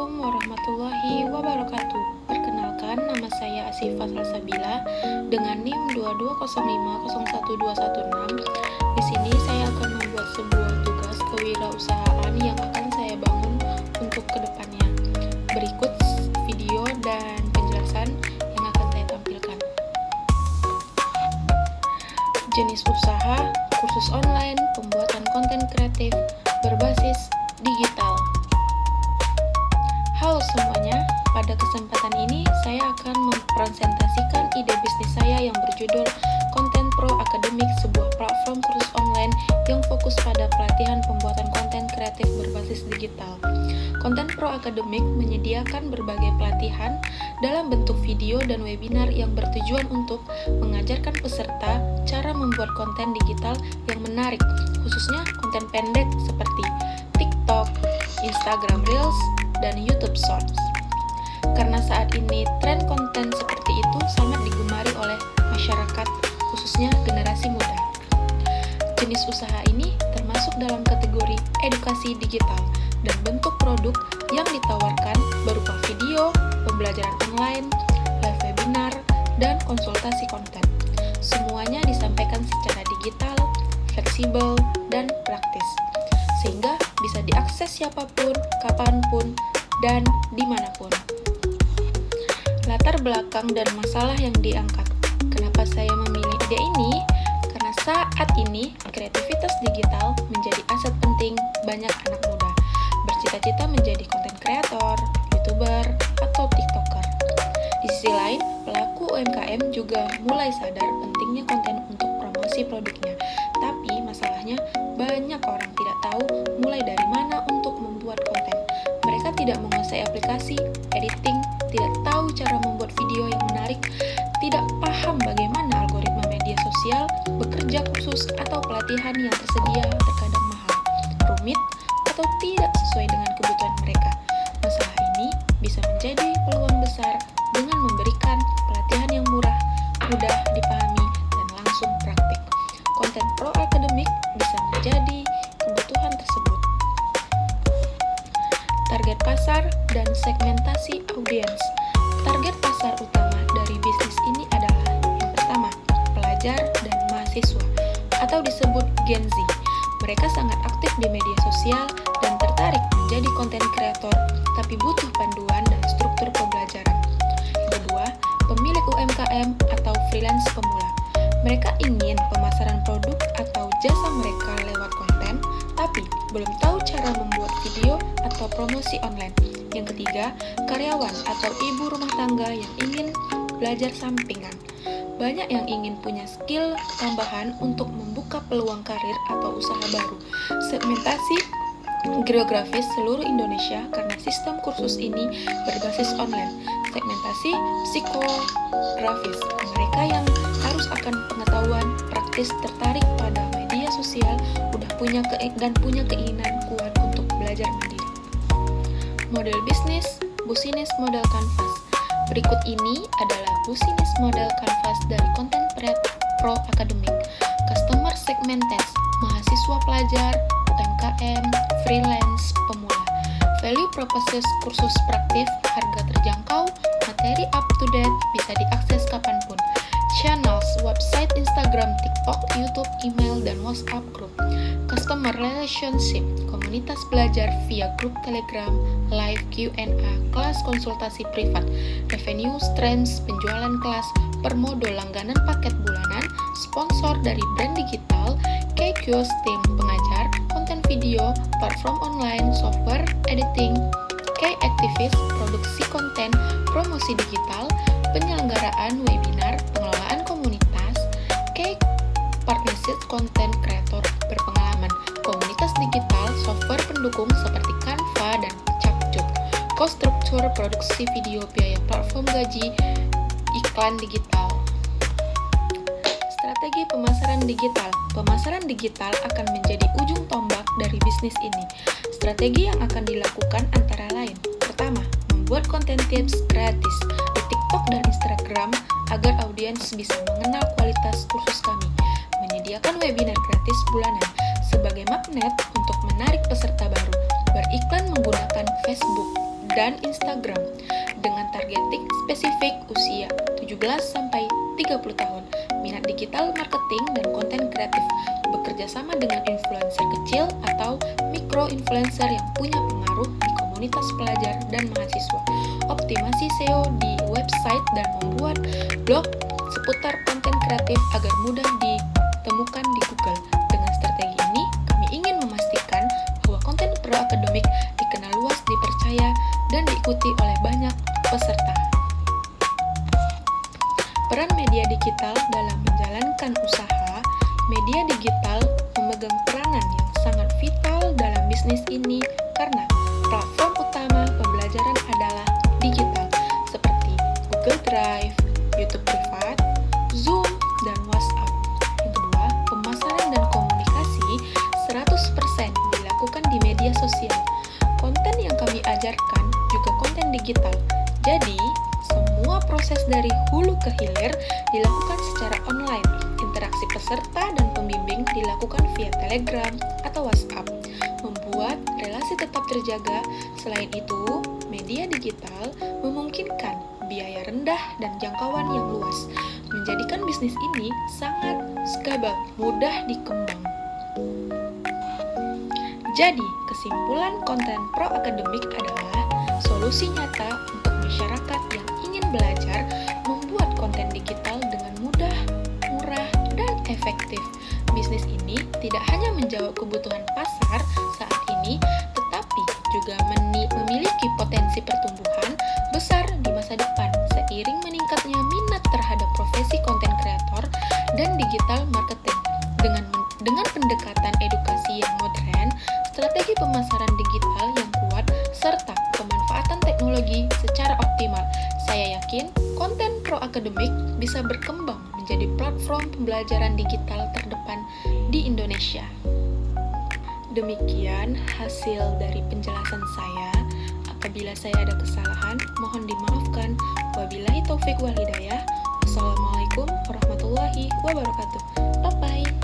Assalamualaikum warahmatullahi wabarakatuh. Perkenalkan, nama saya Asifah Salsabila dengan NIM 220501216. Di sini saya akan membuat sebuah tugas kewirausahaan yang akan saya bangun untuk kedepannya. Berikut video dan penjelasan yang akan saya tampilkan. Jenis usaha, kursus online, pembuatan konten kreatif berbasis digital. Halo semuanya, pada kesempatan ini saya akan mempresentasikan ide bisnis saya yang berjudul Content Pro Academic, sebuah platform kursus online yang fokus pada pelatihan pembuatan konten kreatif berbasis digital. Content Pro Academic menyediakan berbagai pelatihan dalam bentuk video dan webinar yang bertujuan untuk mengajarkan peserta cara membuat konten digital yang menarik, khususnya konten pendek seperti TikTok, Instagram Reels, dan YouTube Shorts. Karena saat ini tren konten seperti itu sangat digemari oleh masyarakat, khususnya generasi muda. Jenis usaha ini termasuk dalam kategori edukasi digital dan bentuk produk yang ditawarkan berupa video, pembelajaran online, live webinar, dan konsultasi konten. Semuanya disampaikan secara digital, fleksibel, dan praktis, sehingga bisa diakses siapapun, kapanpun, dan dimanapun. Latar belakang dan masalah yang diangkat. Kenapa saya memilih ide ini? Karena saat ini kreativitas digital menjadi aset penting banyak anak muda bercita-cita menjadi konten kreator, YouTuber, atau TikToker. Di sisi lain, pelaku UMKM juga mulai sadar pentingnya konten untuk promosi produknya. Tapi masalahnya banyak orang tidak tahu mulai dari mana untuk membuat konten. Mereka tidak menguasai aplikasi, editing, tidak tahu cara membuat video yang menarik, tidak paham bagaimana algoritma media sosial, bekerja khusus atau pelatihan yang tersedia terkadang mahal, rumit, atau tidak sesuai dengan kebutuhan mereka. Masalah ini bisa menjadi peluang besar dengan memberikan pelatihan yang murah, mudah dipahami, dan langsung praktik. Content Pro Academic bisa menjadi kebutuhan tersebut. Target pasar dan segmentasi audiens. Target pasar utama dari bisnis ini adalah yang pertama, pelajar dan mahasiswa atau disebut Gen Z. Mereka sangat aktif di media sosial dan tertarik menjadi konten kreator, tapi butuh panduan dan struktur pembelajaran. Kedua, pemilik UMKM atau freelance pemula. Mereka ingin pemasaran produk atau jasa mereka lewat konten, tapi belum tahu cara membuat video atau promosi online. Yang ketiga, karyawan atau ibu rumah tangga yang ingin belajar sampingan. Banyak yang ingin punya skill tambahan untuk membuka peluang karir atau usaha baru. Segmentasi geografis seluruh Indonesia karena sistem kursus ini berbasis online. Segmentasi psikografis, mereka yang harus akan pengetahuan praktis tertarik pada media sosial, punya keinginan kuat untuk belajar mandiri. Model bisnis, business model canvas. Berikut ini adalah business model canvas dari Content Pro Academic. Customer segmented, mahasiswa pelajar, UMKM, freelance, pemula. Value proposition kursus praktif, harga terjangkau, materi up to date, bisa diakses kapanpun. Channels, website, Instagram, TikTok, YouTube, email, dan WhatsApp group. Customer relationship, komunitas belajar via grup Telegram, live Q&A, kelas konsultasi privat, revenue trends, penjualan kelas, per modul langganan paket bulanan, sponsor dari brand digital, K-Kiosk tim pengajar, konten video, platform online, software, editing, K-aktivis, produksi konten, promosi digital, penyelenggaraan webinar, pengelolaan komunitas, K-partnership konten kreator berpengalaman, komunitas digital, software pendukung seperti Canva dan Capcut, struktur produksi video, biaya platform gaji, iklan digital. Strategi pemasaran digital. Pemasaran digital akan menjadi ujung tombak dari bisnis ini. Strategi yang akan dilakukan antara lain. Pertama, membuat konten tips gratis di TikTok dan Instagram agar audiens bisa mengenal kualitas kursus kami. Menyediakan webinar gratis bulanan sebagai magnet untuk menarik peserta baru. Beriklan menggunakan Facebook dan Instagram dengan targeting spesifik usia 17-30 tahun, minat digital marketing dan konten kreatif, bekerja sama dengan influencer kecil atau mikro-influencer yang punya pengaruh di komunitas pelajar dan mahasiswa, optimasi SEO di website dan membuat blog seputar konten kreatif agar mudah ditemukan di Google. Dengan strategi ini, kami ingin memastikan bahwa konten pro-akademik dikenal luas, dipercaya, dan diikuti oleh banyak peserta. Peran media digital dalam menjalankan usaha. Media digital memegang peranan yang sangat vital dalam bisnis ini karena platform utama pembelajaran adalah digital, seperti Google Drive, YouTube Privat, Zoom, dan WhatsApp. Yang kedua, pemasaran dan komunikasi 100% dilakukan di media sosial. Konten yang kami ajarkan juga konten digital. Jadi, semua proses dari hulu ke hilir dilakukan secara online. Interaksi peserta dan pembimbing dilakukan via Telegram atau WhatsApp, membuat relasi tetap terjaga. Selain itu, media digital memungkinkan biaya rendah dan jangkauan yang luas, menjadikan bisnis ini sangat scalable, mudah dikembang. Jadi, kesimpulan konten pro-akademik adalah solusi nyata untuk masyarakat yang ingin belajar membuat konten digital dengan mudah, murah, dan efektif. Bisnis ini tidak hanya menjawab kebutuhan pasar saat ini, tetapi juga memiliki potensi pertumbuhan besar di masa depan seiring meningkatnya minat terhadap profesi konten kreator dan digital marketing. Dengan pendekatan edukasi yang modern, strategi pemasaran digital yang kuat, serta pemanfaatan teknologi secara optimal, saya yakin konten pro-akademik bisa berkembang menjadi platform pembelajaran digital terdepan di Indonesia. Demikian hasil dari penjelasan saya. Apabila saya ada kesalahan, mohon dimaafkan. Wabillahi taufik wal hidayah. Wassalamualaikum warahmatullahi wabarakatuh. Bye-bye.